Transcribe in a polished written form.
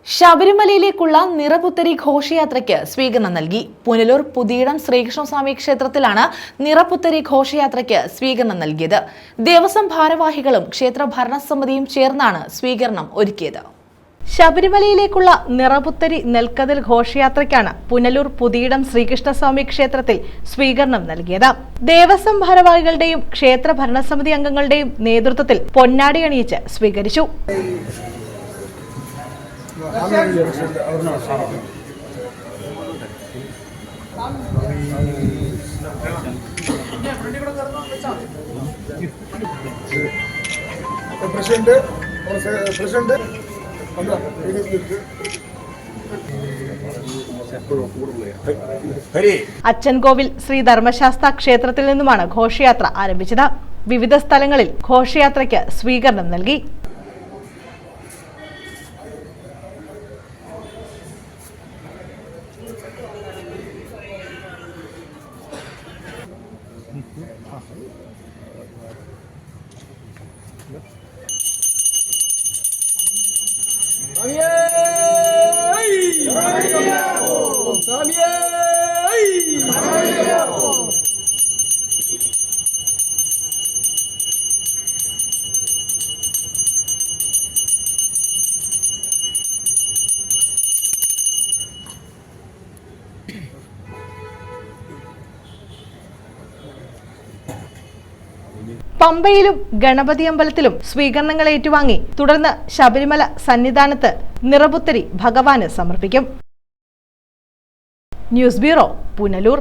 ശബരിമലയിലേക്കുള്ള നിറപുത്തരി ഘോഷയാത്രയ്ക്ക് സ്വീകരണം നൽകി. പുനലൂർ പുതിയിടം ശ്രീകൃഷ്ണസ്വാമി ക്ഷേത്രത്തിലാണ് നിറപുത്തരി ഘോഷയാത്രയ്ക്ക് സ്വീകരണം നൽകിയത്. ദേവസ്വം ഭാരവാഹികളും ക്ഷേത്ര ഭരണസമിതിയും ചേർന്നാണ് സ്വീകരണം ഒരുക്കിയത്. ശബരിമലയിലേക്കുള്ള നിറപുത്തരി നെൽക്കതിൽ ഘോഷയാത്രയ്ക്കാണ് പുനലൂർ പുതിയിടം ശ്രീകൃഷ്ണസ്വാമി ക്ഷേത്രത്തിൽ സ്വീകരണം നൽകിയത്. ദേവസ്വം ഭാരവാഹികളുടെയും ക്ഷേത്ര ഭരണസമിതി അംഗങ്ങളുടെയും നേതൃത്വത്തിൽ പൊന്നാടി അണിയിച്ച് സ്വീകരിച്ചു. അച്ചൻകോവിൽ ശ്രീ ധർമ്മശാസ്ത്ര ക്ഷേത്രത്തിൽ നിന്നുമാണ് ഘോഷയാത്ര ആരംഭിച്ചത്. വിവിധ സ്ഥലങ്ങളിൽ ഘോഷയാത്രയ്ക്ക് സ്വീകരണം നൽകി. പമ്പയിലും ഗണപതി അമ്പലത്തിലും സ്വീകരണങ്ങൾ ഏറ്റുവാങ്ങി തുടർന്ന് ശബരിമല സന്നിധാനത്ത് നിറപുത്തരി ഭഗവാന് സമർപ്പിക്കും. News bureau, Punalur.